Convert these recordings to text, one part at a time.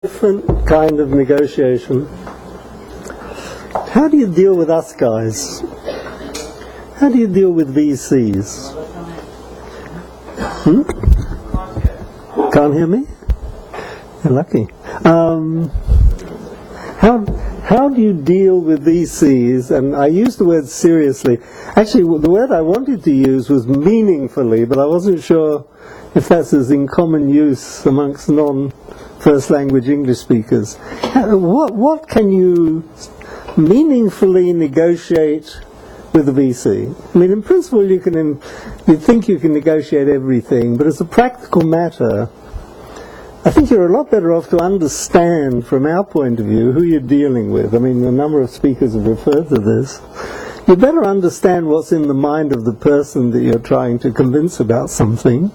different kind of negotiation. How do you deal with us guys? How do you deal with VCs? Can't hear me? You're lucky. How do you deal with VCs? And I use the word seriously. Actually, the word I wanted to use was meaningfully, but I wasn't sure if that's as in common use amongst non-first language English speakers. What can you meaningfully negotiate with a VC? I mean, in principle, you think you can negotiate everything, but as a practical matter, I think you're a lot better off to understand, from our point of view, who you're dealing with. I mean, a number of speakers have referred to this. You better understand what's in the mind of the person that you're trying to convince about something,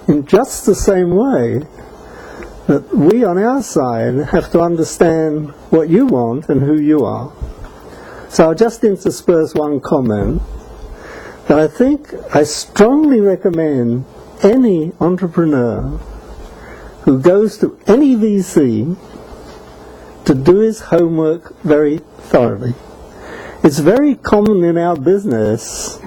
in just the same way that we on our side have to understand what you want and who you are. So I'll just intersperse one comment that I strongly recommend any entrepreneur who goes to any VC to do his homework very thoroughly. It's very common in our business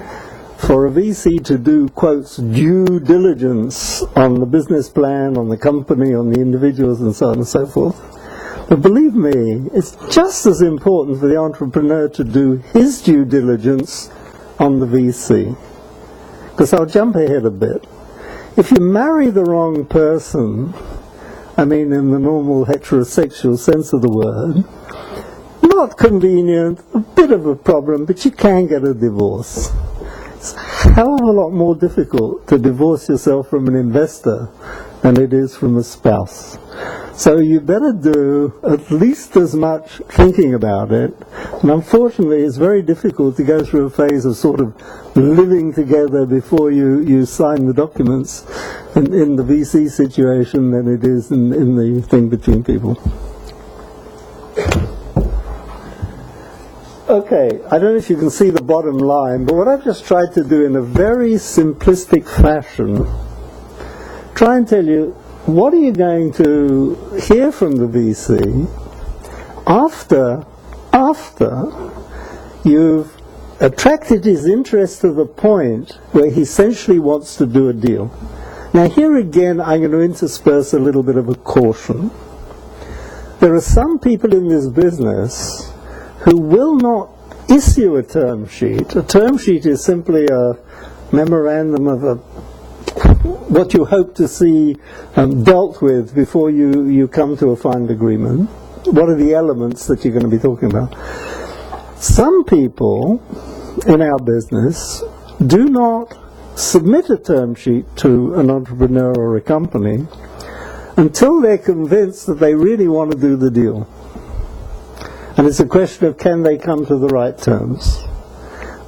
for a VC to do, quotes, due diligence on the business plan, on the company, on the individuals, and so on and so forth. But believe me, it's just as important for the entrepreneur to do his due diligence on the VC. Because I'll jump ahead a bit. If you marry the wrong person, I mean in the normal heterosexual sense of the word, not convenient, a bit of a problem, but you can get a divorce. It's a hell of a lot more difficult to divorce yourself from an investor than it is from a spouse. So you better do at least as much thinking about it. And unfortunately, it's very difficult to go through a phase of sort of living together before you sign the documents in the VC situation than it is in the thing between people. Okay, I don't know if you can see the bottom line, but what I've just tried to do in a very simplistic fashion, try and tell you, what are you going to hear from the VC after you've attracted his interest to the point where he essentially wants to do a deal? Now here again, I'm going to intersperse a little bit of a caution. There are some people in this business who will not issue a term sheet. A term sheet is simply a memorandum of what you hope to see dealt with before you come to a final agreement. What are the elements that you're going to be talking about? Some people in our business do not submit a term sheet to an entrepreneur or a company until they're convinced that they really want to do the deal. And it's a question of, can they come to the right terms?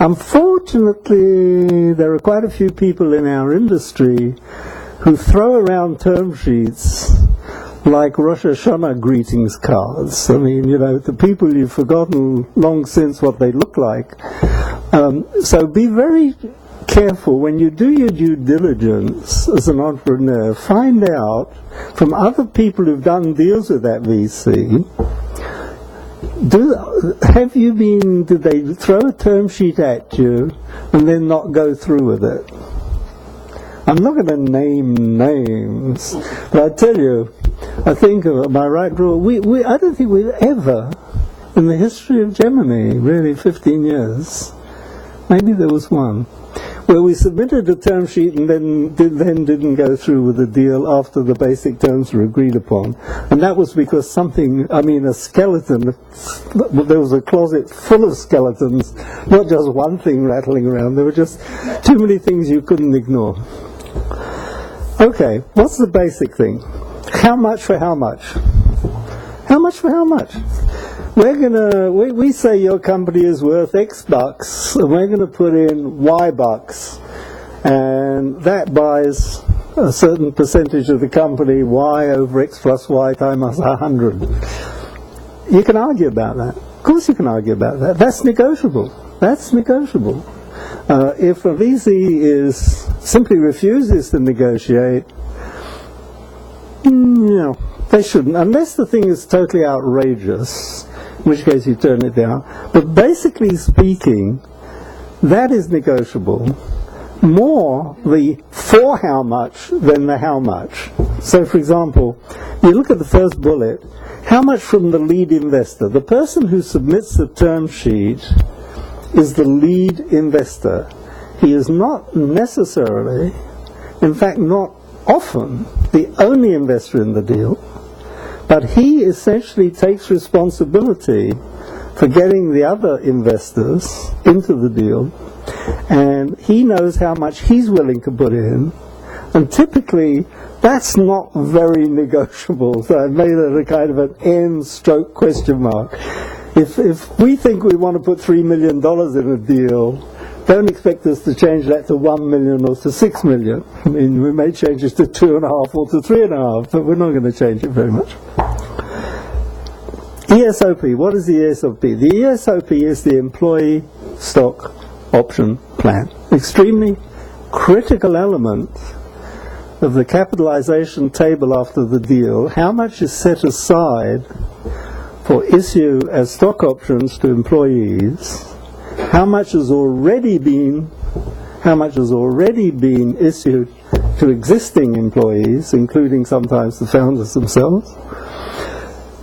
Unfortunately, there are quite a few people in our industry who throw around term sheets like Rosh Hashanah greetings cards. I mean, you know, the people you've forgotten long since what they look like. So be very careful when you do your due diligence as an entrepreneur. Find out from other people who've done deals with that VC, did they throw a term sheet at you and then not go through with it? I'm not going to name names, but I tell you, I think, am I right, Drew? I don't think we've ever, in the history of Gemini, really 15 years, maybe there was one, where we submitted a term sheet and then didn't go through with the deal after the basic terms were agreed upon. And that was because a skeleton, there was a closet full of skeletons, not just one thing rattling around, there were just too many things you couldn't ignore. Okay, what's the basic thing? How much for how much? How much for how much? We say your company is worth X bucks, and we're going to put in Y bucks, and that buys a certain percentage of the company, Y over X plus Y times 100. You can argue about that. Of course you can argue about that. That's negotiable. That's negotiable. If a VC simply refuses to negotiate, They shouldn't, unless the thing is totally outrageous, in which case you turn it down. But basically speaking, that is negotiable. More the for how much than the how much. So for example, you look at the first bullet, how much from the lead investor? The person who submits the term sheet is the lead investor. He is not necessarily, in fact not often, the only investor in the deal, but he essentially takes responsibility for getting the other investors into the deal, and he knows how much he's willing to put in, and typically that's not very negotiable. So I've made it a kind of an end stroke question mark. If we think we want to put $3 million in a deal, don't expect us to change that to 1 million or to 6 million. I mean, we may change it to 2.5 or to 3.5, but we're not going to change it very much. ESOP, what is the ESOP? The ESOP is the employee stock option plan. Extremely critical element of the capitalization table after the deal. How much is set aside for issue as stock options to employees? How much has already been issued to existing employees, including sometimes the founders themselves?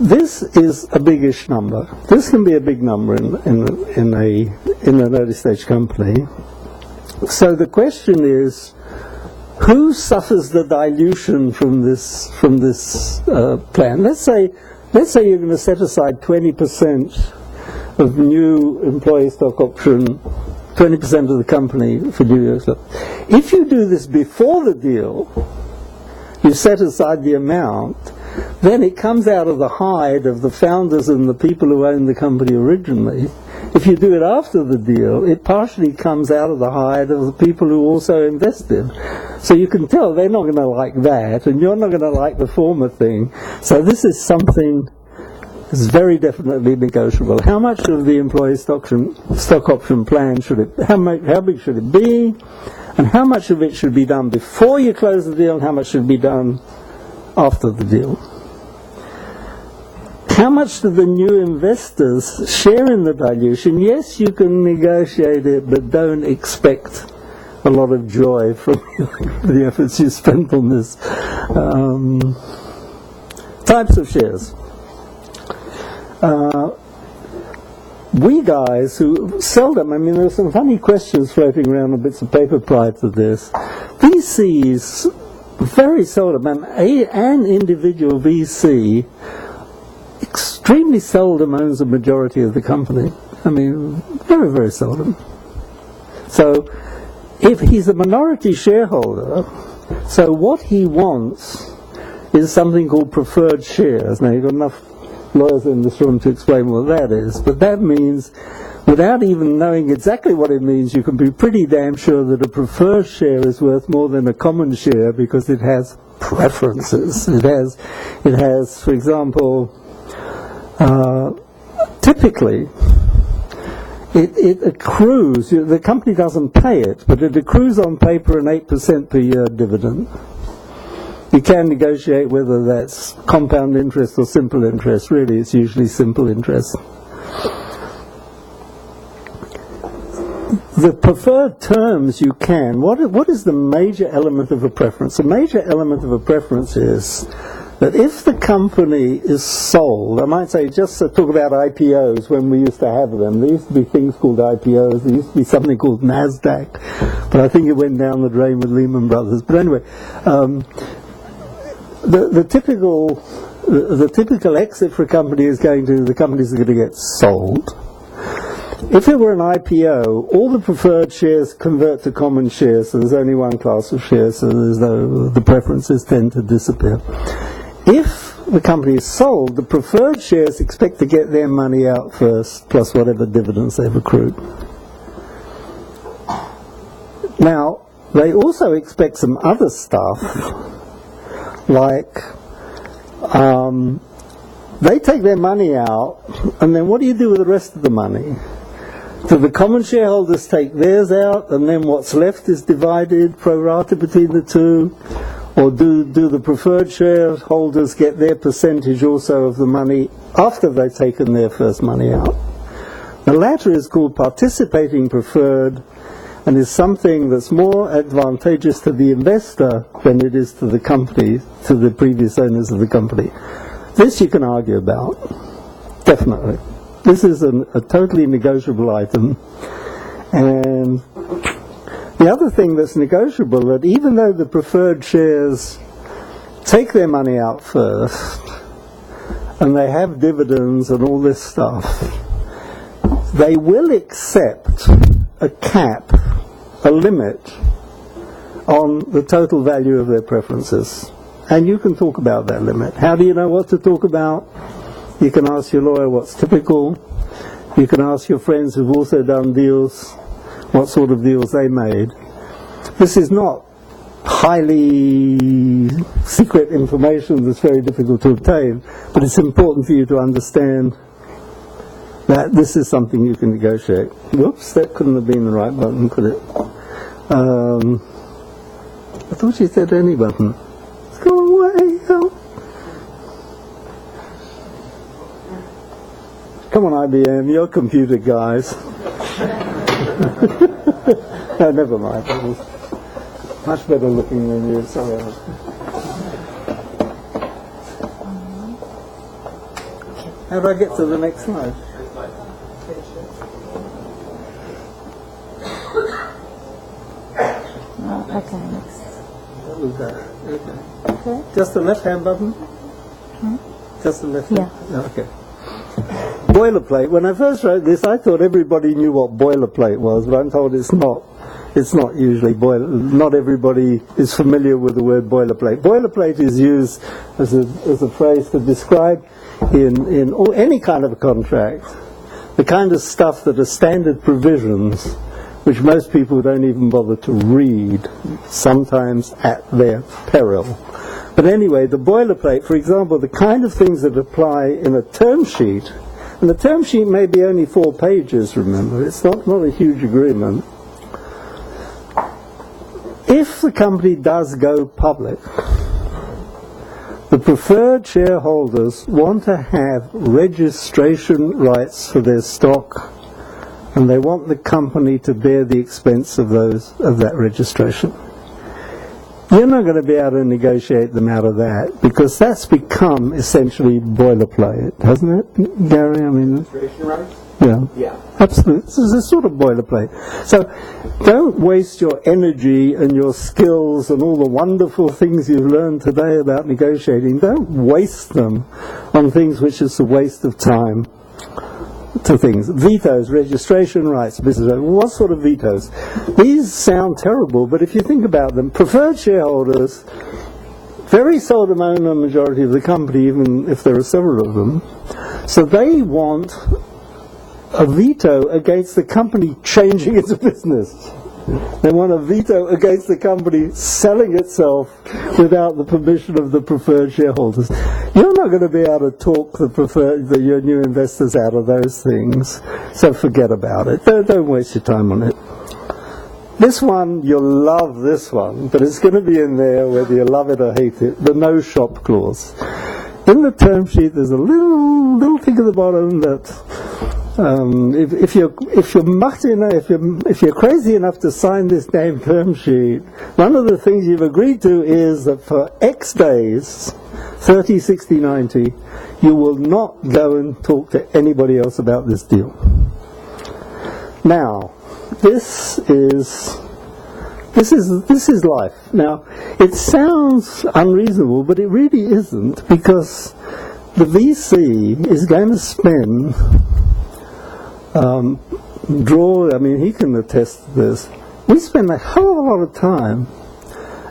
This is a biggish number. This can be a big number in an early stage company. So the question is, who suffers the dilution from this plan? Let's say you're going to set aside 20% of new employee stock option, 20% of the company for new stock. If you do this before the deal, you set aside the amount, then it comes out of the hide of the founders and the people who owned the company originally. If you do it after the deal, it partially comes out of the hide of the people who also invested. So you can tell they're not going to like that, and you're not going to like the former thing. So this is something that's very definitely negotiable. How much of the employee stock option plan how big should it be, and how much of it should be done before you close the deal, and how much should be done after the deal? How much do the new investors share in the dilution? Yes, you can negotiate it, but don't expect a lot of joy from the efforts you spent on this. Types of shares. We guys who seldom, I mean, there were some funny questions floating around on bits of paper prior to this. VCs very seldom, and an individual VC extremely seldom owns a majority of the company. I mean, very, very seldom. So if he's a minority shareholder, so what he wants is something called preferred shares. Now, you've got enough lawyers in this room to explain what that is, but that means, without even knowing exactly what it means, you can be pretty damn sure that a preferred share is worth more than a common share because it has preferences. It has, for example, typically, it accrues, the company doesn't pay it, but it accrues on paper an 8% per year dividend. You can negotiate whether that's compound interest or simple interest. Really, it's usually simple interest. The preferred terms you can, what is the major element of a preference? The major element of a preference is that if the company is sold, I might say, just to talk about IPOs when we used to have them. There used to be things called IPOs. There used to be something called NASDAQ, but I think it went down the drain with Lehman Brothers. But anyway, the typical exit for a company is the companies are going to get sold. If it were an IPO, all the preferred shares convert to common shares, so there's only one class of shares, so the preferences tend to disappear. If the company is sold, the preferred shares expect to get their money out first, plus whatever dividends they've accrued. Now, they also expect some other stuff, like they take their money out, and then what do you do with the rest of the money? Do the common shareholders take theirs out, and then what's left is divided pro rata between the two? Or do the preferred shareholders get their percentage also of the money after they've taken their first money out? The latter is called participating preferred, and is something that's more advantageous to the investor than it is to the company, to the previous owners of the company. This you can argue about, definitely. This is a totally negotiable item. And the other thing that's negotiable, that even though the preferred shares take their money out first, and they have dividends and all this stuff, they will accept a cap, a limit, on the total value of their preferences. And you can talk about that limit. How do you know what to talk about? You can ask your lawyer what's typical. You can ask your friends who've also done deals what sort of deals they made. This is not highly secret information that's very difficult to obtain, but it's important for you to understand that this is something you can negotiate. Whoops, that couldn't have been the right button, could it? I thought you said any button. Go away, help. Come on, IBM, you're computer guys. No, never mind. That was much better looking than you. Sorry. How do I get to the next slide? Okay, next. What was that? Okay. Okay. Just the left-hand button? Just the left-hand? Yeah. Oh, okay. Boilerplate. When I first wrote this, I thought everybody knew what boilerplate was, but I'm told it's not. It's not usually not everybody is familiar with the word boilerplate. Boilerplate is used as a phrase to describe in any kind of a contract the kind of stuff that are standard provisions which most people don't even bother to read, sometimes at their peril. But anyway, the boilerplate, for example, the kind of things that apply in a term sheet, and the term sheet may be only 4 pages, remember, it's not a huge agreement. If the company does go public, the preferred shareholders want to have registration rights for their stock, and they want the company to bear the expense of that registration. You're not going to be able to negotiate them out of that, because that's become essentially boilerplate, hasn't it, Gary? I mean, registration rights? Yeah, absolutely. This is a sort of boilerplate. So don't waste your energy and your skills and all the wonderful things you've learned today about negotiating. Don't waste them on things which is a waste of time to things. Vetoes, registration rights, business rights. What sort of vetoes? These sound terrible, but if you think about them, preferred shareholders very seldom own a majority of the company, even if there are several of them. So they want a veto against the company changing its business. They want a veto against the company selling itself without the permission of the preferred shareholders. You're not going to be able to talk your new investors out of those things, so forget about it. Don't waste your time on it. This one, you'll love this one, but it's going to be in there whether you love it or hate it, the no shop clause. In the term sheet, there's a little thing at the bottom that if you're crazy enough to sign this damn term sheet, one of the things you've agreed to is that for X days, 30, 60, 90, you will not go and talk to anybody else about this deal. Now, this is life. Now, it sounds unreasonable, but it really isn't, because the VC is going to spend I mean, he can attest to this. We spend a hell of a lot of time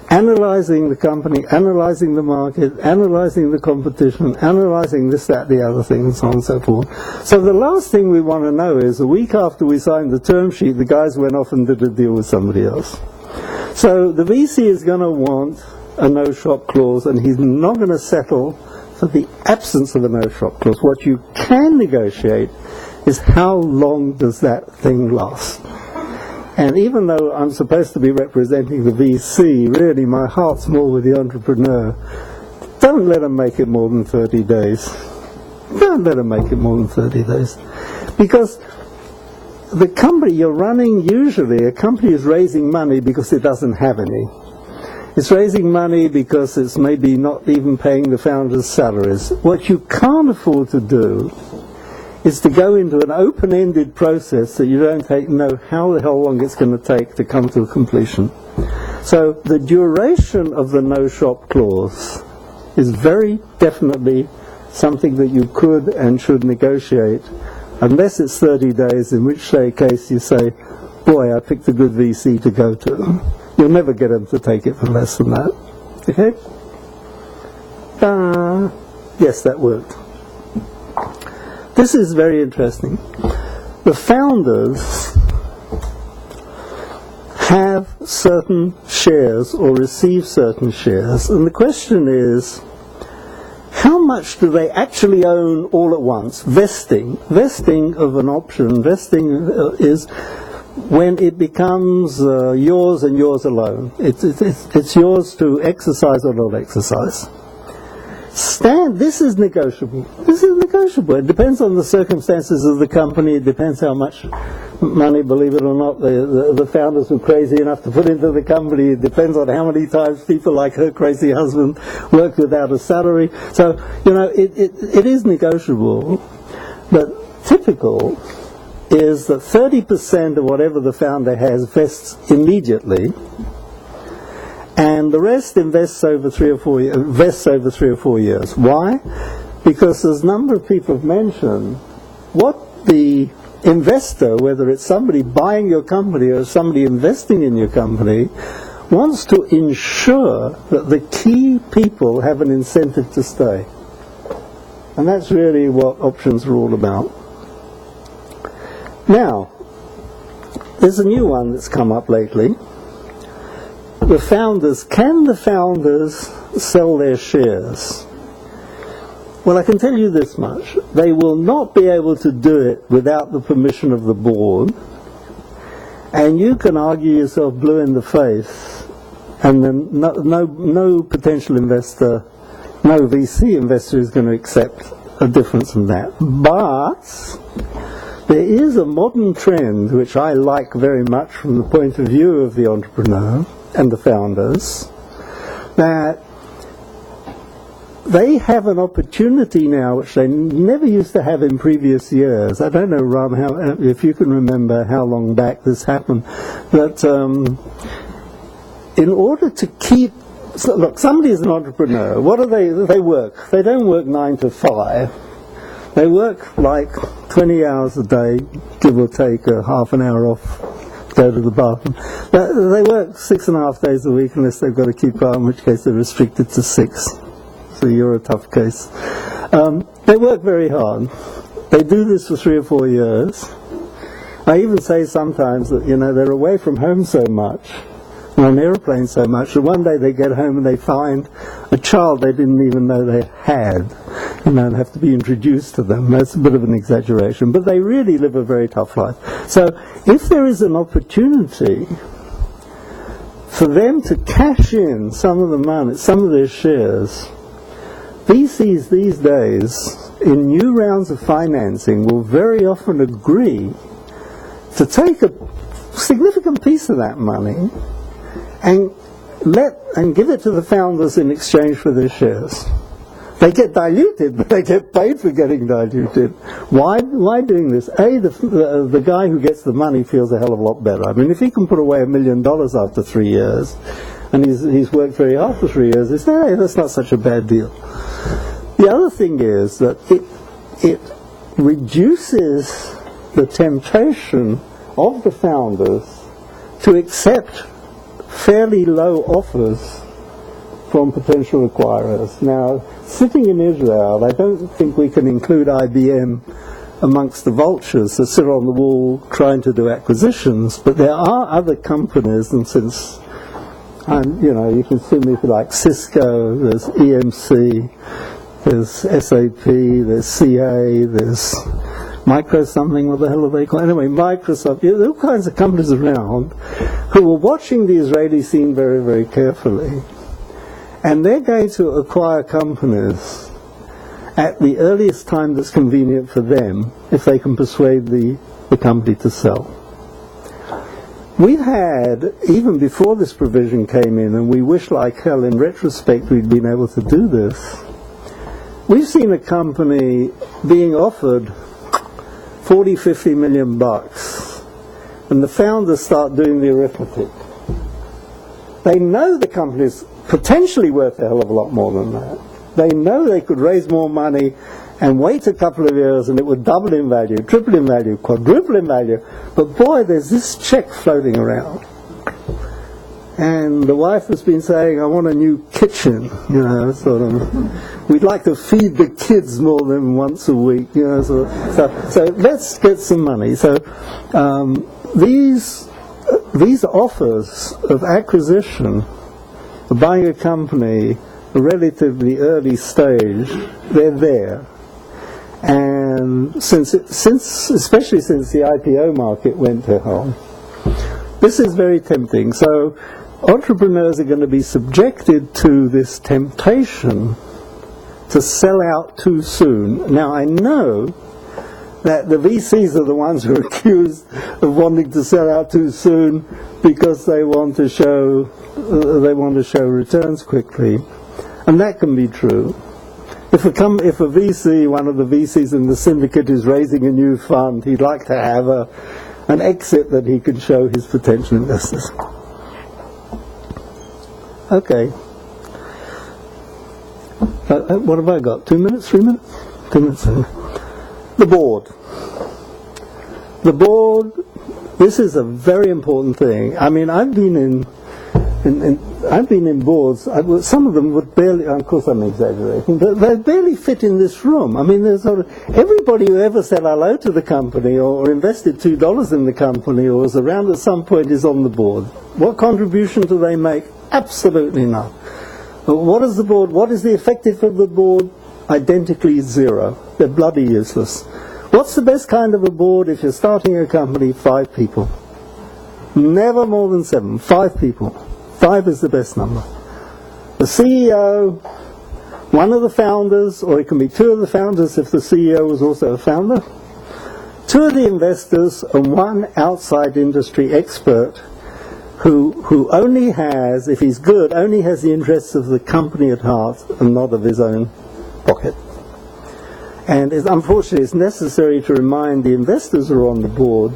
analyzing the company, analyzing the market, analyzing the competition, analyzing this, that, the other thing, and so on and so forth. So the last thing we want to know is a week after we signed the term sheet, the guys went off and did a deal with somebody else. So the VC is going to want a no-shop clause, and he's not going to settle for the absence of a no-shop clause. What you can negotiate is how long does that thing last. And even though I'm supposed to be representing the VC, really my heart's more with the entrepreneur. Don't let them make it more than 30 days. Don't let them make it more than 30 days. Because the company you're running, usually, a company is raising money because it doesn't have any. It's raising money because it's maybe not even paying the founders' salaries. What you can't afford to do is to go into an open-ended process that you don't know how the hell long it's going to take to come to a completion. So the duration of the no-shop clause is very definitely something that you could and should negotiate, unless it's 30 days, in which case you say, boy, I picked a good VC to go to. You'll never get them to take it for less than that. Okay? Yes, that worked. This is very interesting. The founders have certain shares or receive certain shares, and the question is, how much do they actually own all at once? Vesting of an option, vesting is when it becomes yours and yours alone. It's yours to exercise or not exercise. This is negotiable. This is negotiable. It depends on the circumstances of the company. It depends how much money, believe it or not, the founders were crazy enough to put into the company. It depends on how many times people like her crazy husband worked without a salary. So, it is negotiable. But typical is that 30% of whatever the founder has vests immediately, and the rest vests over 3 or 4 years. Why? Because as a number of people have mentioned, what the investor, whether it's somebody buying your company or somebody investing in your company, wants to ensure that the key people have an incentive to stay. And that's really what options are all about. Now, there's a new one that's come up lately. Can the founders sell their shares? Well, I can tell you this much. They will not be able to do it without the permission of the board. And you can argue yourself blue in the face, and then no potential investor, no VC investor is going to accept a difference from that. But there is a modern trend which I like very much from the point of view of the entrepreneur and the founders, that they have an opportunity now which they never used to have in previous years. I don't know, Ram, if you can remember how long back this happened, but in order to keep... So look, somebody is an entrepreneur. What do they work? They don't work 9 to 5. They work like 20 hours a day, give or take a half an hour off, go to the bathroom. They work 6.5 days a week unless they've got to keep out, in which case they're restricted to 6. So you're a tough case. They work very hard. They do this for 3 or 4 years. I even say sometimes that, they're away from home so much, on an airplane so much, that one day they get home and they find a child they didn't even know they had, and have to be introduced to them. That's a bit of an exaggeration, but they really live a very tough life. So if there is an opportunity for them to cash in some of the money, some of their shares, VCs these days, in new rounds of financing, will very often agree to take a significant piece of that money and give it to the founders in exchange for their shares. They get diluted, but they get paid for getting diluted. Why doing this? The guy who gets the money feels a hell of a lot better. I mean, if he can put away $1 million after 3 years, and he's worked very hard for 3 years, they say, hey, that's not such a bad deal. The other thing is that it reduces the temptation of the founders to accept fairly low offers from potential acquirers. Now, sitting in Israel, I don't think we can include IBM amongst the vultures that sit on the wall trying to do acquisitions, but there are other companies, and since, you can see me like Cisco, there's EMC, there's SAP, there's CA, there's Micro something, what the hell are they called? Anyway, Microsoft, there are all kinds of companies around who are watching the Israeli scene very, very carefully. And they're going to acquire companies at the earliest time that's convenient for them, if they can persuade the company to sell. We've had, even before this provision came in, and we wish like hell in retrospect we'd been able to do this, we've seen a company being offered 40, 50 million bucks, and the founders start doing the arithmetic. They know the company's potentially worth a hell of a lot more than that. They know they could raise more money and wait a couple of years and it would double in value, triple in value, quadruple in value. But boy, there's this check floating around. And the wife has been saying, I want a new kitchen, you know, sort of. We'd like to feed the kids more than once a week, you know. So let's get some money. So these offers of acquisition, of buying a company at a relatively early stage, they're there. And especially since the IPO market went to hell, this is very tempting. So entrepreneurs are going to be subjected to this temptation to sell out too soon. Now I know that the VCs are the ones who are accused of wanting to sell out too soon because they want to show returns quickly, and that can be true. If a VC, one of the VCs in the syndicate, is raising a new fund, he'd like to have an exit that he can show his potential investors. Okay. What have I got? 2 minutes? 3 minutes? 2 minutes. The board. The board, this is a very important thing. I mean, I've been in boards, some of them would barely, of course I'm exaggerating, but they barely fit in this room. I mean, there's everybody who ever said hello to the company or invested $2 in the company or was around at some point is on the board. What contribution do they make? Absolutely none. But what is the effective of the board? Identically zero. They're bloody useless. What's the best kind of a board if you're starting a company? 5 people. Never more than 7. 5 people. 5 is the best number. The CEO, one of the founders, or it can be 2 of the founders if the CEO was also a founder, 2 of the investors, and 1 outside industry expert who only has, if he's good, only has the interests of the company at heart and not of his own pocket. And unfortunately it's necessary to remind the investors who are on the board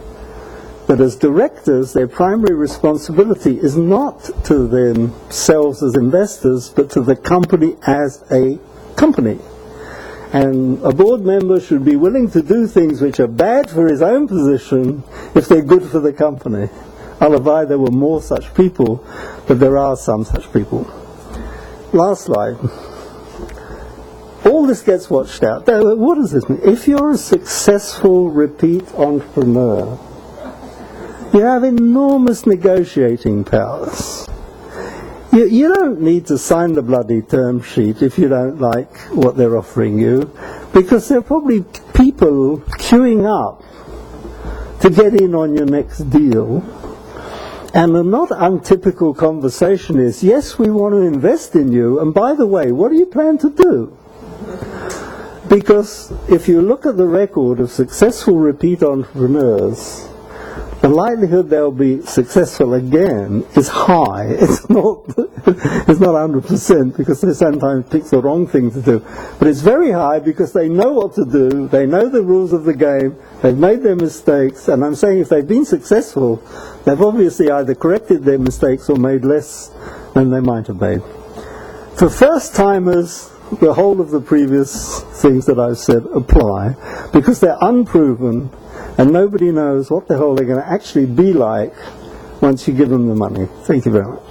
that as directors, their primary responsibility is not to themselves as investors, but to the company as a company. And a board member should be willing to do things which are bad for his own position if they're good for the company. Otherwise, there were more such people, but there are some such people. Last slide. All this gets watched out. What does this mean? If you're a successful repeat entrepreneur, you have enormous negotiating powers. You don't need to sign the bloody term sheet if you don't like what they're offering you, because there are probably people queuing up to get in on your next deal. And a not untypical conversation is, yes, we want to invest in you, and by the way, what do you plan to do? Because if you look at the record of successful repeat entrepreneurs, the likelihood they'll be successful again is high. It's not 100% because they sometimes pick the wrong thing to do. But it's very high because they know what to do, they know the rules of the game, they've made their mistakes, and I'm saying if they've been successful, they've obviously either corrected their mistakes or made less than they might have made. For first-timers, the whole of the previous things that I've said apply because they're unproven and nobody knows what the hell they're going to actually be like once you give them the money. Thank you very much.